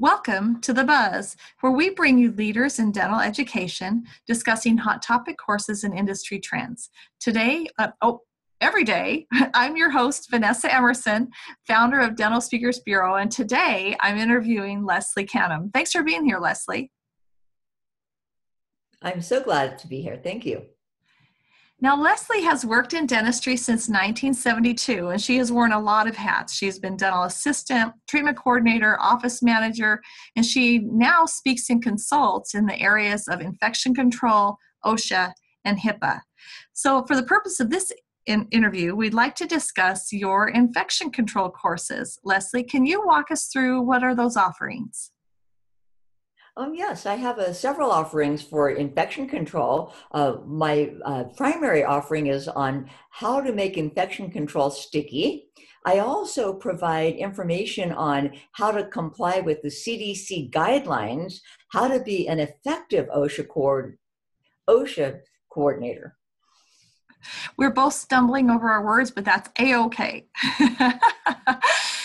Welcome to The Buzz, where we bring you leaders in dental education discussing hot topic courses and industry trends. Every day, I'm your host, Vanessa Emerson, founder of Dental Speakers Bureau, and today I'm interviewing Leslie Canham. Thanks for being here, Leslie. I'm so glad to be here. Thank you. Now, Leslie has worked in dentistry since 1972, and she has worn a lot of hats. She's been dental assistant, treatment coordinator, office manager, and she now speaks and consults in the areas of infection control, OSHA, and HIPAA. So for the purpose of this interview, we'd like to discuss your infection control courses. Leslie, can you walk us through what are those offerings? Yes, I have several offerings for infection control. My primary offering is on how to make infection control sticky. I also provide information on how to comply with the CDC guidelines, how to be an effective OSHA coordinator. We're both stumbling over our words, but that's A-okay.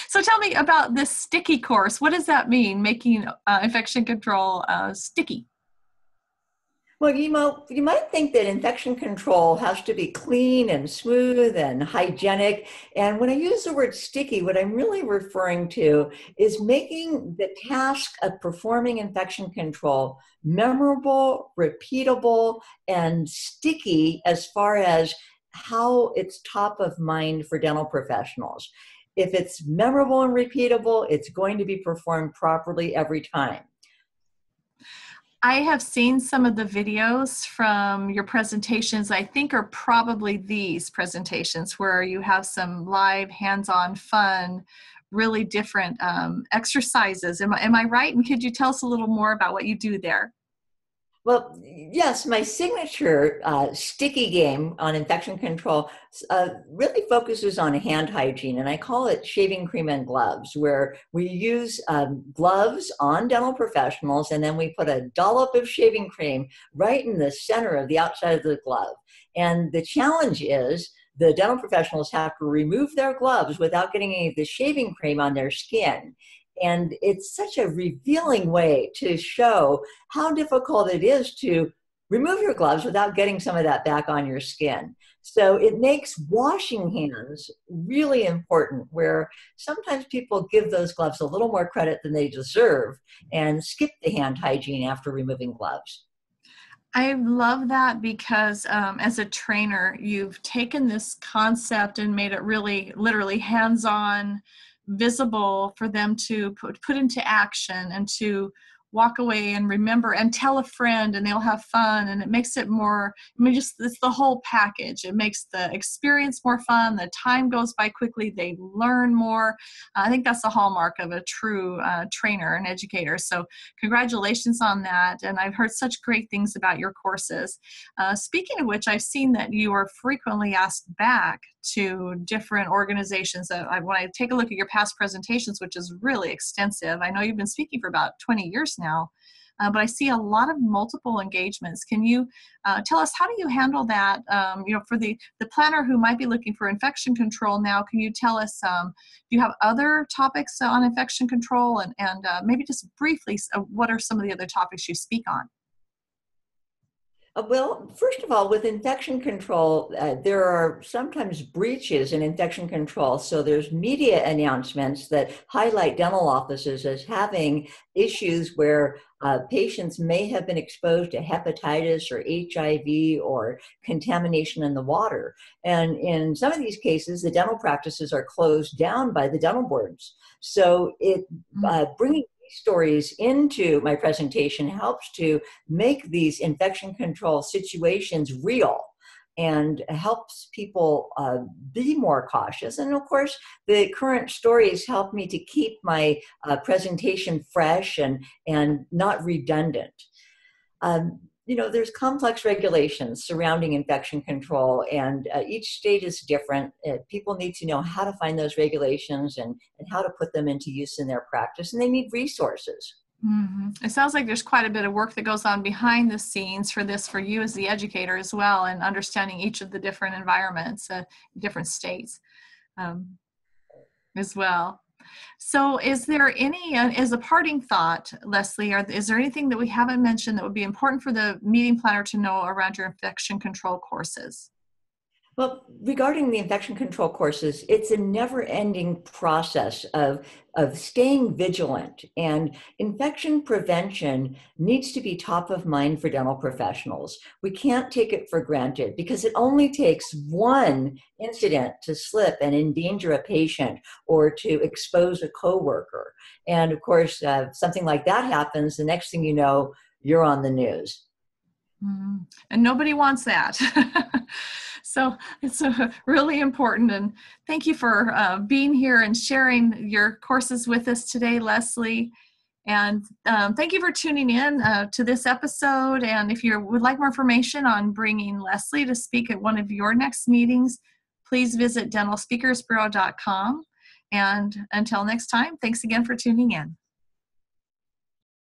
So tell me about this sticky course. What does that mean, making infection control sticky? Well, you might think that infection control has to be clean and smooth and hygienic. And when I use the word sticky, what I'm really referring to is making the task of performing infection control memorable, repeatable, and sticky as far as how it's top of mind for dental professionals. If it's memorable and repeatable, it's going to be performed properly every time. I have seen some of the videos from your presentations. I think are probably these presentations where you have some live, hands-on, fun, really different exercises. Am I right? And could you tell us a little more about what you do there? Well, yes, my signature sticky game on infection control really focuses on hand hygiene, and I call it shaving cream and gloves, where we use gloves on dental professionals, and then we put a dollop of shaving cream right in the center of the outside of the glove. And the challenge is the dental professionals have to remove their gloves without getting any of the shaving cream on their skin. And it's such a revealing way to show how difficult it is to remove your gloves without getting some of that back on your skin. So it makes washing hands really important, where sometimes people give those gloves a little more credit than they deserve and skip the hand hygiene after removing gloves. I love that because as a trainer, you've taken this concept and made it really literally hands-on, visible for them to put into action and to walk away and remember and tell a friend, and they'll have fun, and it makes it more, just it's the whole package. It makes the experience more fun, the time goes by quickly, they learn more. I think that's the hallmark of a true trainer and educator. So congratulations on that, and I've heard such great things about your courses. Speaking of which, I've seen that you are frequently asked back to different organizations. When I take a look at your past presentations, which is really extensive, I know you've been speaking for about 20 years now, but I see a lot of multiple engagements. Can you tell us, how do you handle that? For the planner who might be looking for infection control now, can you tell us, do you have other topics on infection control, and maybe just briefly, what are some of the other topics you speak on? Well, first of all, with infection control, there are sometimes breaches in infection control. So there's media announcements that highlight dental offices as having issues where patients may have been exposed to hepatitis or HIV or contamination in the water. And in some of these cases, the dental practices are closed down by the dental boards. So bringing stories into my presentation helps to make these infection control situations real and helps people be more cautious. And of course, the current stories help me to keep my presentation fresh and not redundant. There's complex regulations surrounding infection control, and each state is different. People need to know how to find those regulations and how to put them into use in their practice, and they need resources. Mm-hmm. It sounds like there's quite a bit of work that goes on behind the scenes for you as the educator as well, and understanding each of the different environments, different states as well. So is there any, as a parting thought, Leslie, is there anything that we haven't mentioned that would be important for the meeting planner to know around your infection control courses? Well, regarding the infection control courses, it's a never-ending process of staying vigilant, and infection prevention needs to be top of mind for dental professionals. We can't take it for granted because it only takes one incident to slip and endanger a patient or to expose a coworker. And of course, something like that happens, the next thing you know, you're on the news. And nobody wants that. So it's really important. And thank you for being here and sharing your courses with us today, Leslie. And thank you for tuning in to this episode. And if you would like more information on bringing Leslie to speak at one of your next meetings, please visit dentalspeakersbureau.com. And until next time, thanks again for tuning in.